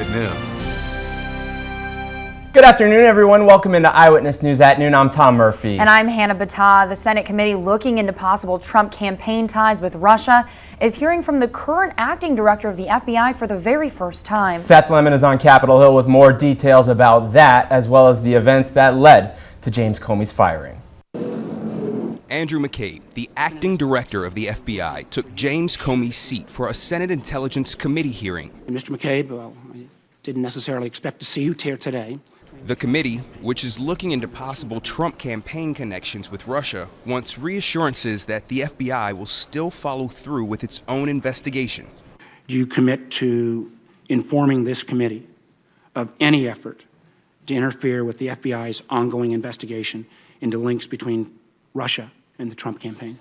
At noon. Good afternoon, everyone. Welcome into Eyewitness News at Noon. I'm Tom Murphy. And I'm Hannah Battah. The Senate committee looking into possible Trump campaign ties with Russia is hearing from the current acting director of the FBI for the very first time. Seth Lemon is on Capitol Hill with more details about that, as well as the events that led to James Comey's firing. Andrew McCabe, the acting director of the FBI, took James Comey's seat for a Senate Intelligence Committee hearing. And Mr. McCabe, well, I didn't necessarily expect to see you here today. The committee, which is looking into possible Trump campaign connections with Russia, wants reassurances that the FBI will still follow through with its own investigation. Do you commit to informing this committee of any effort to interfere with the FBI's ongoing investigation into links between Russia and the Trump campaign?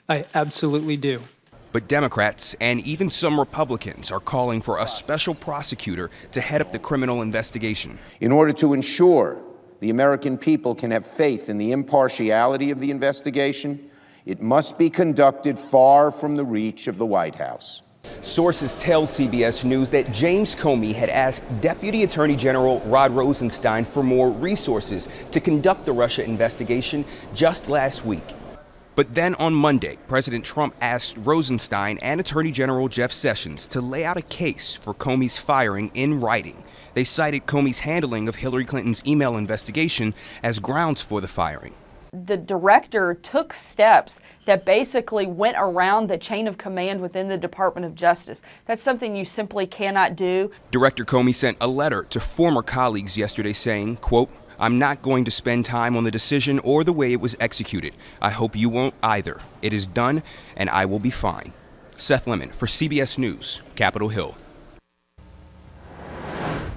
I absolutely do. But Democrats and even some Republicans are calling for a special prosecutor to head up the criminal investigation. In order to ensure the American people can have faith in the impartiality of the investigation, it must be conducted far from the reach of the White House. Sources tell CBS News that James Comey had asked Deputy Attorney General Rod Rosenstein for more resources to conduct the Russia investigation just last week. But then on Monday, President Trump asked Rosenstein and Attorney General Jeff Sessions to lay out a case for Comey's firing in writing. They cited Comey's handling of Hillary Clinton's email investigation as grounds for the firing. The director took steps that basically went around the chain of command within the Department of Justice. That's something you simply cannot do. Director Comey sent a letter to former colleagues yesterday saying, quote, "I'm not going to spend time on the decision or the way it was executed. I hope you won't either. It is done, and I will be fine." Seth Lemon for CBS News, Capitol Hill.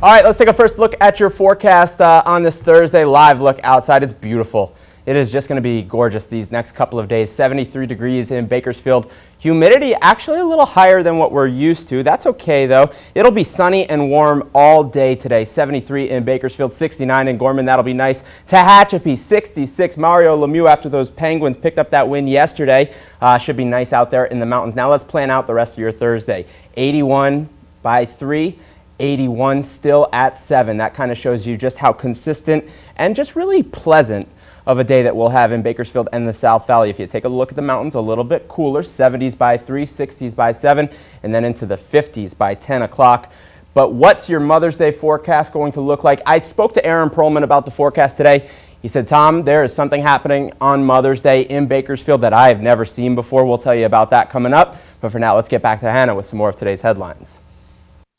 All right, let's take a first look at your forecast on this Thursday. Live look outside. It's beautiful. It is just going to be gorgeous these next couple of days. 73 degrees in Bakersfield. Humidity actually a little higher than what we're used to. That's okay, though. It'll be sunny and warm all day today. 73 in Bakersfield, 69 in Gorman. That'll be nice. Tehachapi, 66. Mario Lemieux, after those Penguins picked up that win yesterday, should be nice out there in the mountains. Now let's plan out the rest of your Thursday. 81 by 3. 81 still at 7. That kind of shows you just how consistent and just really pleasant of a day that we'll have in Bakersfield and the South Valley. If you take a look at the mountains, a little bit cooler, 70s by 3, 60s by 7, and then into the 50s by 10 o'clock. But what's your Mother's Day forecast going to look like? I spoke to Aaron Perlman about the forecast today. He said, Tom, there is something happening on Mother's Day in Bakersfield that I have never seen before. We'll tell you about that coming up. But for now, let's get back to Hannah with some more of today's headlines.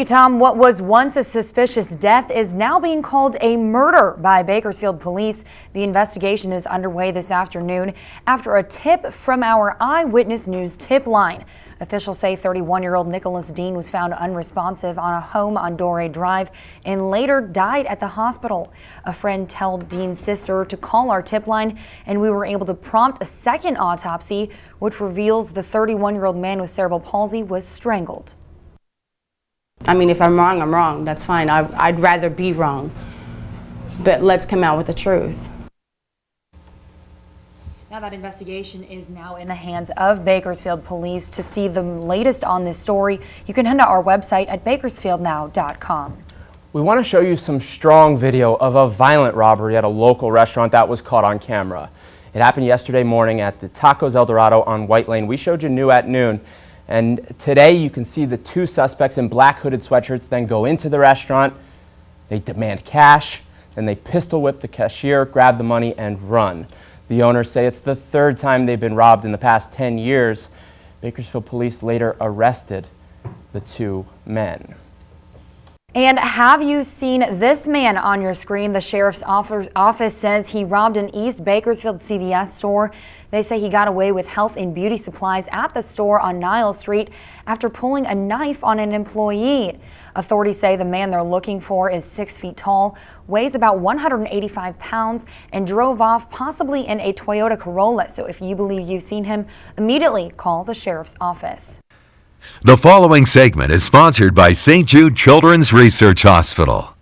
Tom, what was once a suspicious death is now being called a murder by Bakersfield police. The investigation is underway this afternoon after a tip from our Eyewitness News tip line. Officials say 31-year-old Nicholas Dean was found unresponsive on a home on Doré Drive and later died at the hospital. A friend told Dean's sister to call our tip line, and we were able to prompt a second autopsy, which reveals the 31-year-old man with cerebral palsy was strangled. I mean, if I'm wrong, I'm wrong. That's fine. I'd rather be wrong. But let's come out with the truth. Now that investigation is now in the hands of Bakersfield police. To see the latest on this story, you can head to our website at bakersfieldnow.com. We want to show you some strong video of a violent robbery at a local restaurant that was caught on camera. It happened yesterday morning at the Tacos El Dorado on White Lane. We showed you new at noon. And today you can see the two suspects in black hooded sweatshirts then go into the restaurant. They demand cash, then they pistol whip the cashier, grab the money, and run. The owners say it's the third time they've been robbed in the past 10 years. Bakersfield police later arrested the two men. And have you seen this man on your screen? The sheriff's office says he robbed an East Bakersfield CVS store. They say he got away with health and beauty supplies at the store on Niles Street after pulling a knife on an employee. Authorities say the man they're looking for is 6 feet tall, weighs about 185 pounds, and drove off possibly in a Toyota Corolla. So if you believe you've seen him, immediately call the sheriff's office. The following segment is sponsored by St. Jude Children's Research Hospital.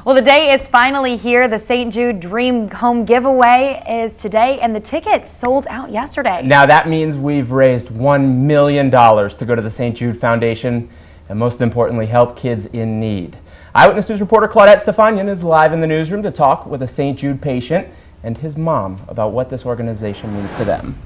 Well, the day is finally here. The St. Jude Dream Home Giveaway is today, and the tickets sold out yesterday. Now that means we've raised $1 million to go to the St. Jude Foundation. and most importantly, help kids in need. Eyewitness News reporter Claudette Stefanian is live in the newsroom to talk with a St. Jude patient and his mom about what this organization means to them.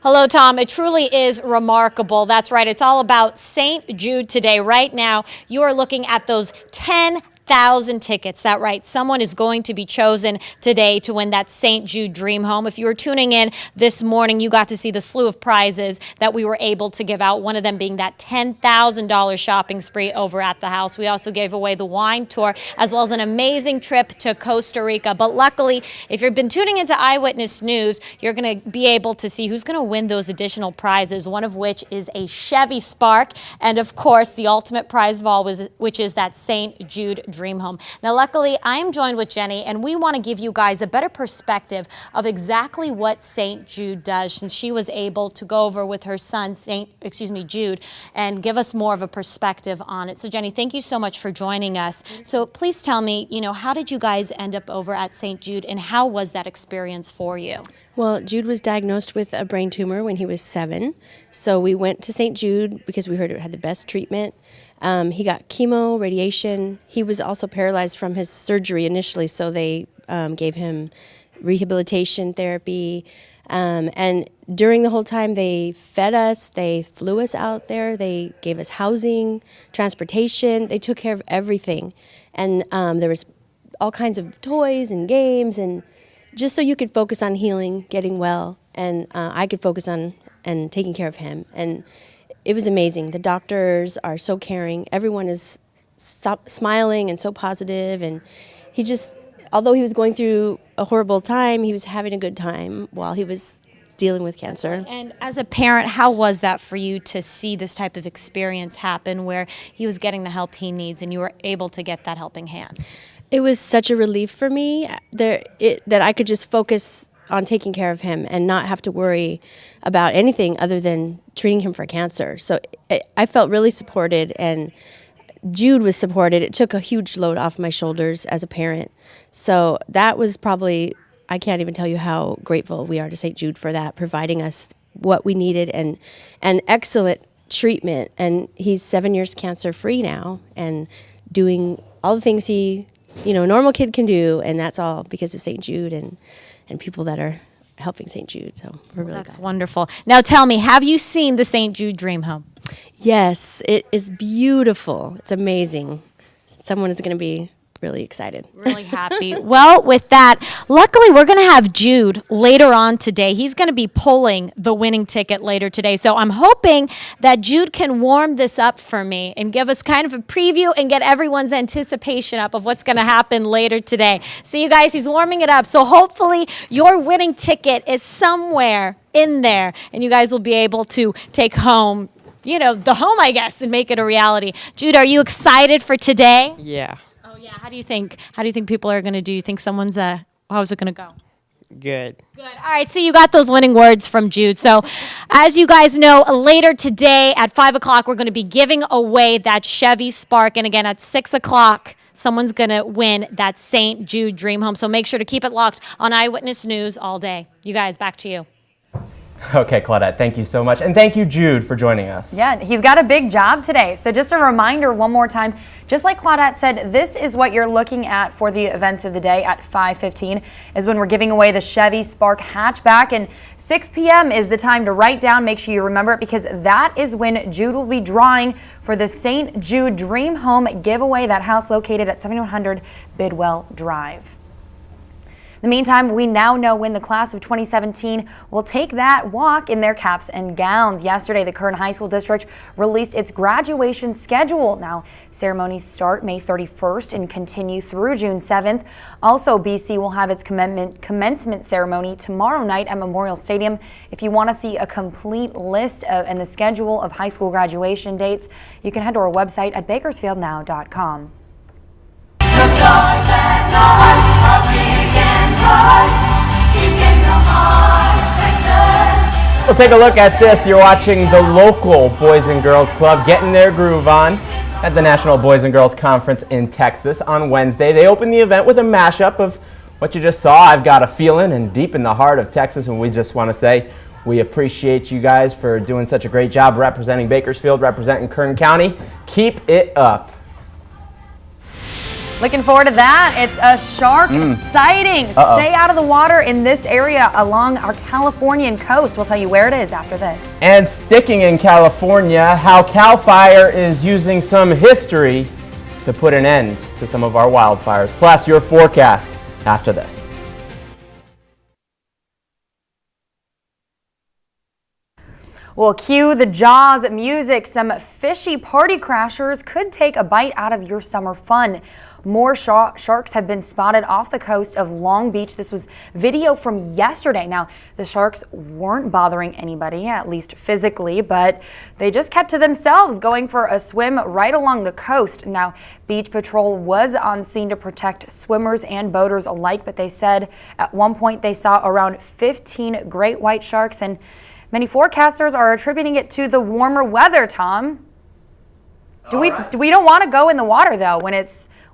Hello, Tom. It truly is remarkable. That's right. It's all about St. Jude today. Right now, you are looking at those 10,000 tickets. That's right. Someone is going to be chosen today to win that St. Jude Dream Home. If you were tuning in this morning, you got to see the slew of prizes that we were able to give out, one of them being that $10,000 shopping spree over at the house. We also gave away the wine tour as well as an amazing trip to Costa Rica. But luckily, if you've been tuning into Eyewitness News, you're going to be able to see who's going to win those additional prizes, one of which is a Chevy Spark, and of course, the ultimate prize of all, which is that St. Jude Dream Home. Now, luckily, I am joined with Jenny, and we want to give you guys a better perspective of exactly what St. Jude does, since she was able to go over with her son, Jude, and give us more of a perspective on it. So, Jenny, thank you so much for joining us. So, please tell me, how did you guys end up over at St. Jude, and how was that experience for you? Well, Jude was diagnosed with a brain tumor when he was 7, so we went to St. Jude because we heard it had the best treatment. He got chemo, radiation. He was also paralyzed from his surgery initially, so they gave him rehabilitation therapy. And during the whole time, they fed us, they flew us out there, they gave us housing, transportation, they took care of everything. And there was all kinds of toys and games, and just so you could focus on healing, getting well, and I could focus on and taking care of him. And it was amazing. The doctors are so caring. Everyone is smiling and so positive, and he just, although he was going through a horrible time, he was having a good time while he was dealing with cancer. And as a parent, how was that for you to see this type of experience happen where he was getting the help he needs and you were able to get that helping hand? It was such a relief for me that I could just focus on taking care of him and not have to worry about anything other than treating him for cancer. So I felt really supported, and Jude was supported. It took a huge load off my shoulders as a parent. So that was probably, I can't even tell you how grateful we are to St. Jude for that, providing us what we needed and excellent treatment. And he's 7 years cancer-free now and doing all the things he, a normal kid can do, and that's all because of St. Jude and people that are helping St. Jude. So we're really That's wonderful. Now tell me, have you seen the St. Jude Dream Home? Yes, it is beautiful. It's amazing. Someone is going to be really excited. Really happy. Well, with that, luckily we're going to have Jude later on today. He's going to be pulling the winning ticket later today. So I'm hoping that Jude can warm this up for me and give us kind of a preview and get everyone's anticipation up of what's going to happen later today. See you guys, he's warming it up. So hopefully your winning ticket is somewhere in there and you guys will be able to take home, the home, I guess, and make it a reality. Jude, are you excited for today? Yeah. Yeah, how do you think people are going to do? You think someone's how's it going to go? Good. Good. All right, so you got those winning words from Jude. So as you guys know, later today at 5 o'clock, we're going to be giving away that Chevy Spark. And again, at 6 o'clock, someone's going to win that St. Jude Dream Home. So make sure to keep it locked on Eyewitness News all day. You guys, back to you. Okay, Claudette, thank you so much. And thank you, Jude, for joining us. Yeah, he's got a big job today. So just a reminder one more time, just like Claudette said, this is what you're looking at for the events of the day at 5:15 is when we're giving away the Chevy Spark hatchback. And 6 p.m. is the time to write down. Make sure you remember it because that is when Jude will be drawing for the St. Jude Dream Home giveaway, that house located at 7100 Bidwell Drive. In the meantime, we now know when the class of 2017 will take that walk in their caps and gowns. Yesterday, the Kern High School District released its graduation schedule. Now, ceremonies start May 31st and continue through June 7th. Also, BC will have its commencement ceremony tomorrow night at Memorial Stadium. If you want to see a complete list and the schedule of high school graduation dates, you can head to our website at bakersfieldnow.com. The stars at night are big and bright, deep in the heart of Texas. We'll take a look at this. You're watching the local Boys and Girls Club getting their groove on at the National Boys and Girls Conference in Texas on Wednesday. They opened the event with a mashup of what you just saw, I've Got a Feeling, and Deep in the Heart of Texas, and we just want to say We appreciate you guys for doing such a great job representing Bakersfield, representing Kern County. Keep it up. Looking forward to that. It's a shark sighting. Stay out of the water in this area along our Californian coast. We'll tell you where it is after this. And sticking in California, how CAL FIRE is using some history to put an end to some of our wildfires. Plus, your forecast after this. Well, cue the Jaws music. Some fishy party crashers could take a bite out of your summer fun. More sharks have been spotted off the coast of Long Beach. This was video from yesterday. Now, the sharks weren't bothering anybody, at least physically, but they just kept to themselves, going for a swim right along the coast. Now, Beach Patrol was on scene to protect swimmers and boaters alike, but they said at one point they saw around 15 great white sharks, and many forecasters are attributing it to the warmer weather, Tom. We don't want to go in the water, though,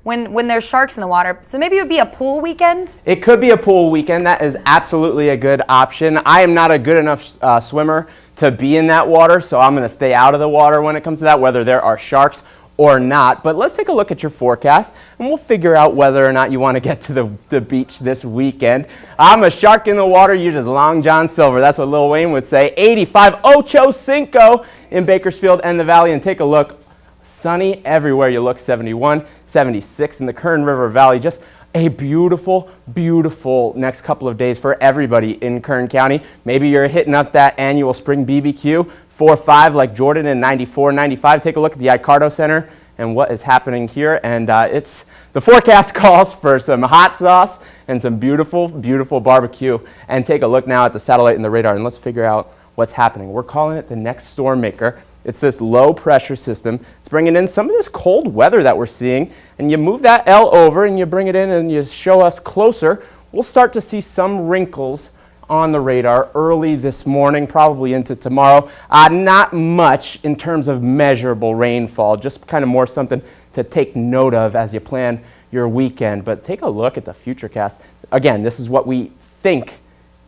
when there's sharks in the water. So maybe it would be a pool weekend? It could be a pool weekend. That is absolutely a good option. I am not a good enough swimmer to be in that water, so I'm going to stay out of the water when it comes to that, whether there are sharks or not. But let's take a look at your forecast, and we'll figure out whether or not you want to get to the beach this weekend. I'm a shark in the water. You're just Long John Silver. That's what Lil Wayne would say. 85 Ocho Cinco in Bakersfield and the Valley. And take a look. Sunny everywhere you look. 71, 76 in the Kern River Valley. Just a beautiful, beautiful next couple of days for everybody in Kern County. Maybe you're hitting up that annual spring BBQ, 4-5 like Jordan in 94, 95. Take a look at the Icardo Center and what is happening here. And the forecast calls for some hot sauce and some beautiful, beautiful barbecue. And take a look now at the satellite and the radar, and let's figure out what's happening. We're calling it the next storm maker. It's this low pressure system. It's bringing in some of this cold weather that we're seeing, and you move that L over and you bring it in and you show us closer. We'll start to see some wrinkles on the radar early this morning, probably into tomorrow. Not much in terms of measurable rainfall, just kind of more something to take note of as you plan your weekend. But take a look at the Futurecast. Again, this is what we think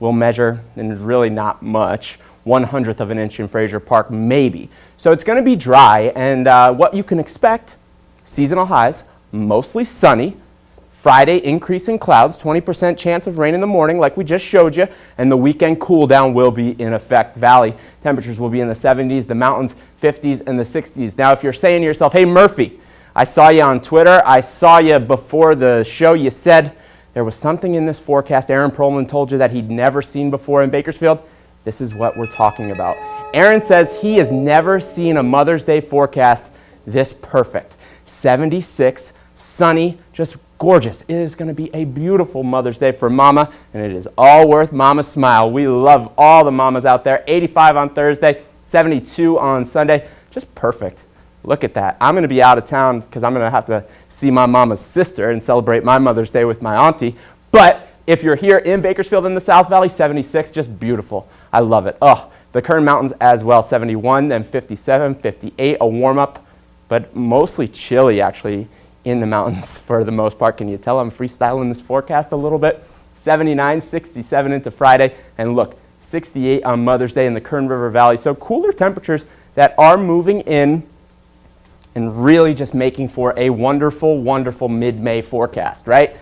we'll measure, and it's really not much. 1/100th of an inch in Fraser Park, maybe. So it's going to be dry, and what you can expect, seasonal highs, mostly sunny. Friday, increase in clouds, 20% chance of rain in the morning, like we just showed you, and the weekend cool down will be in effect. Valley temperatures will be in the 70s, the mountains 50s and the 60s. Now, if you're saying to yourself, hey, Murphy, I saw you on Twitter, I saw you before the show, you said there was something in this forecast Aaron Perlman told you that he'd never seen before in Bakersfield. This is what we're talking about. Aaron says he has never seen a Mother's Day forecast this perfect. 76, sunny, just gorgeous. It is going to be a beautiful Mother's Day for Mama, and it is all worth Mama's smile. We love all the mamas out there. 85 on Thursday, 72 on Sunday. Just perfect. Look at that. I'm going to be out of town because I'm going to have to see my mama's sister and celebrate my Mother's Day with my auntie. But if you're here in Bakersfield in the South Valley, 76, just beautiful. I love it. Oh, the Kern Mountains as well, 71, then 57, 58, a warm-up, but mostly chilly actually in the mountains for the most part. Can you tell I'm freestyling this forecast a little bit? 79, 67 into Friday, and look, 68 on Mother's Day in the Kern River Valley. So cooler temperatures that are moving in and really just making for a wonderful, wonderful mid-May forecast, right?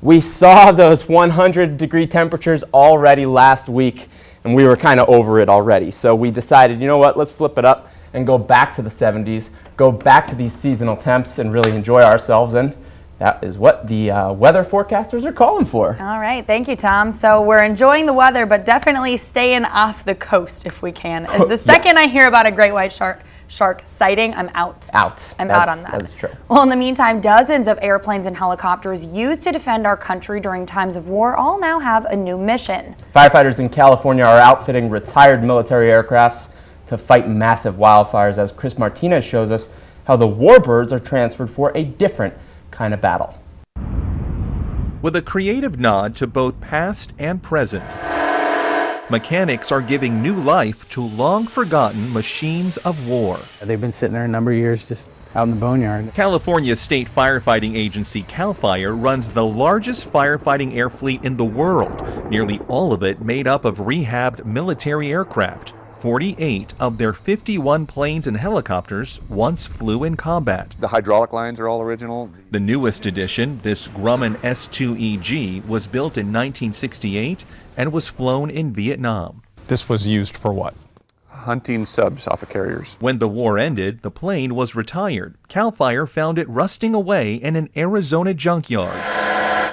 We saw those 100-degree temperatures already last week, and we were kind of over it already. So we decided, you know what, let's flip it up and go back to the 70s, go back to these seasonal temps and really enjoy ourselves. And that is what the weather forecasters are calling for. All right, thank you, Tom. So we're enjoying the weather, but definitely staying off the coast if we can. The second I hear about a great white shark sighting, I'm out. I'm out on that. That's true. Well, in the meantime, dozens of airplanes and helicopters used to defend our country during times of war all now have a new mission. Firefighters in California are outfitting retired military aircrafts to fight massive wildfires, as Chris Martinez shows us how the warbirds are transferred for a different kind of battle. With a creative nod to both past and present, Mechanics are giving new life to long-forgotten machines of war. They've been sitting there a number of years just out in the boneyard. California's state firefighting agency, CAL FIRE, runs the largest firefighting air fleet in the world, nearly all of it made up of rehabbed military aircraft. 48 of their 51 planes and helicopters once flew in combat. The hydraulic lines are all original. The newest edition, this Grumman S-2EG, was built in 1968 and was flown in Vietnam. This was used for what? Hunting subs off of carriers. When the war ended, the plane was retired. CAL FIRE found it rusting away in an Arizona junkyard.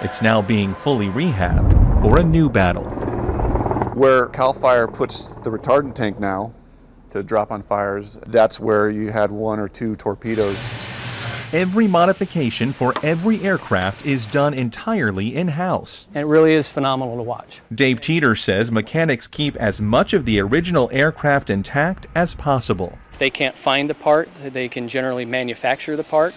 It's now being fully rehabbed for a new battle. Where CAL FIRE puts the retardant tank now to drop on fires, that's where you had 1 or 2 torpedoes. Every modification for every aircraft is done entirely in-house. It really is phenomenal to watch. Dave Teeter says mechanics keep as much of the original aircraft intact as possible. If they can't find the part, they can generally manufacture the part.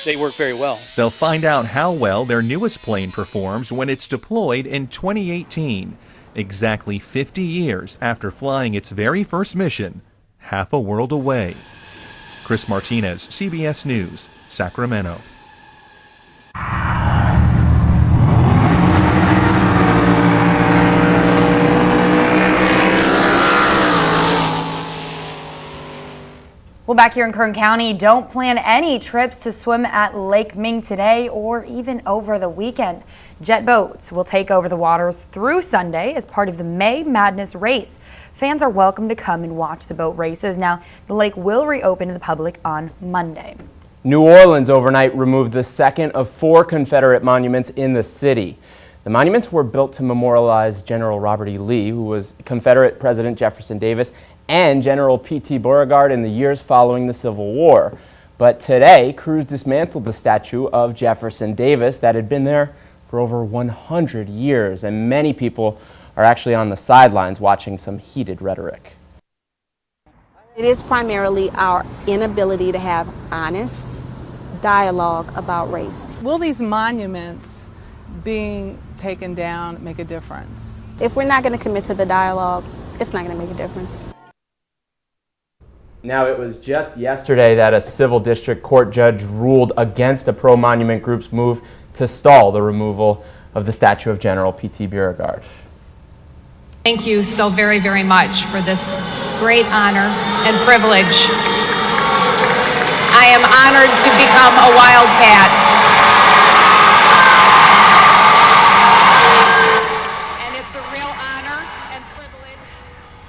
They work very well. They'll find out how well their newest plane performs when it's deployed in 2018. Exactly 50 years after flying its very first mission, half a world away. Chris Martinez, CBS News, Sacramento. Well, back here in Kern County, don't plan any trips to swim at Lake Ming today or even over the weekend. Jet boats will take over the waters through Sunday as part of the May Madness race. Fans are welcome to come and watch the boat races. Now, the lake will reopen to the public on Monday. New Orleans overnight removed the second of 4 Confederate monuments in the city. The monuments were built to memorialize General Robert E. Lee, who was Confederate President Jefferson Davis, and General P.T. Beauregard in the years following the Civil War. But today, crews dismantled the statue of Jefferson Davis that had been there for over 100 years, and many people are actually on the sidelines watching some heated rhetoric. It is primarily our inability to have honest dialogue about race. Will these monuments being taken down make a difference? If we're not going to commit to the dialogue, it's not going to make a difference. Now, it was just yesterday that a civil district court judge ruled against a pro-monument group's move to stall the removal of the statue of General P.T. Beauregard. Thank you so very, very much for this great honor and privilege. I am honored to become a Wildcat.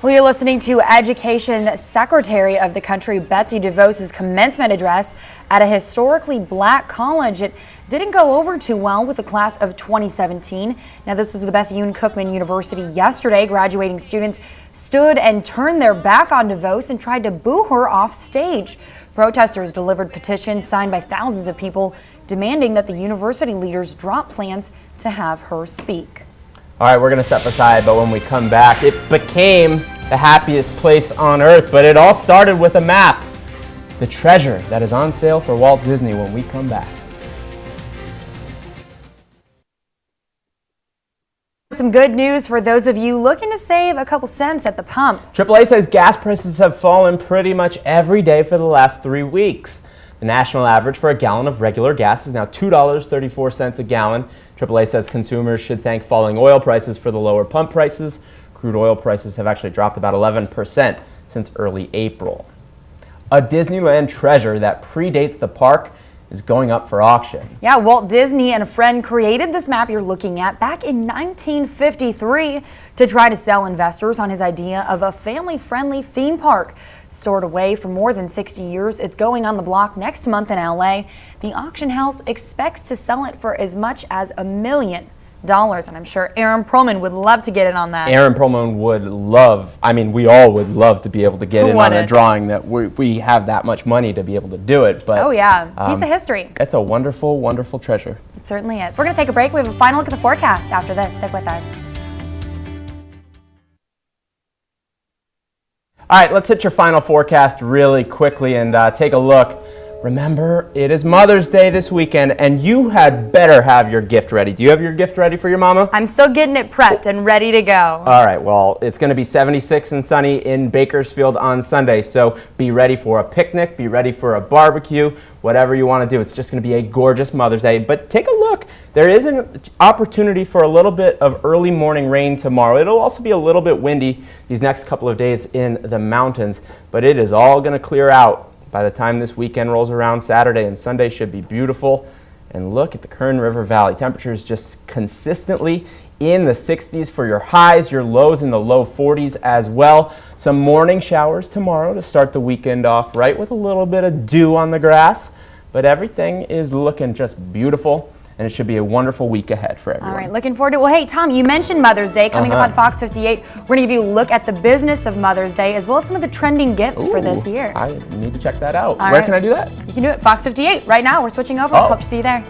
Well, you're listening to Education Secretary of the country, Betsy DeVos' commencement address at a historically black college. It didn't go over too well with the class of 2017. Now, this is the Bethune-Cookman University yesterday. Graduating students stood and turned their back on DeVos and tried to boo her off stage. Protesters delivered petitions signed by thousands of people demanding that the university leaders drop plans to have her speak. All right, we're going to step aside, but when we come back, it became the happiest place on earth, but it all started with a map. The treasure that is on sale for Walt Disney when we come back. Some good news for those of you looking to save a couple cents at the pump. AAA says gas prices have fallen pretty much every day for the last 3 weeks. The national average for a gallon of regular gas is now $2.34 a gallon. AAA says consumers should thank falling oil prices for the lower pump prices. Crude oil prices have actually dropped about 11% since early April. A Disneyland treasure that predates the park is going up for auction. Yeah, Walt Disney and a friend created this map you're looking at back in 1953 to try to sell investors on his idea of a family-friendly theme park. Stored away for more than 60 years, it's going on the block next month in LA. The auction house expects to sell it for as much as $1 million. And I'm sure Aaron Perlman would love to get in on that. Aaron Perlman would love, I mean, we all would love to be able to get in on a drawing that we have that much money to be able to do it. But oh yeah, piece of history. It's a wonderful, wonderful treasure. It certainly is. We're going to take a break. We have a final look at the forecast after this. Stick with us. All right, let's hit your final forecast really quickly and take a look. Remember, it is Mother's Day this weekend, and you had better have your gift ready. Do you have your gift ready for your mama? I'm still getting it prepped and ready to go. All right, well, it's going to be 76 and sunny in Bakersfield on Sunday, so be ready for a picnic, be ready for a barbecue, whatever you want to do. It's just going to be a gorgeous Mother's Day. But take a look. There is an opportunity for a little bit of early morning rain tomorrow. It'll also be a little bit windy these next couple of days in the mountains, but it is all going to clear out by the time this weekend rolls around. Saturday and Sunday should be beautiful. And look at the Kern River Valley. Temperatures just consistently in the 60s for your highs, your lows in the low 40s as well. Some morning showers tomorrow to start the weekend off right with a little bit of dew on the grass. But everything is looking just beautiful, and it should be a wonderful week ahead for everyone. All right, looking forward to it. Well, hey, Tom, you mentioned Mother's Day coming up on Fox 58. We're going to give you a look at the business of Mother's Day as well as some of the trending gifts for this year. I need to check that out. All Where right. can I do that? You can do it Fox 58 right now. We're switching over. Oh. Hope to see you there.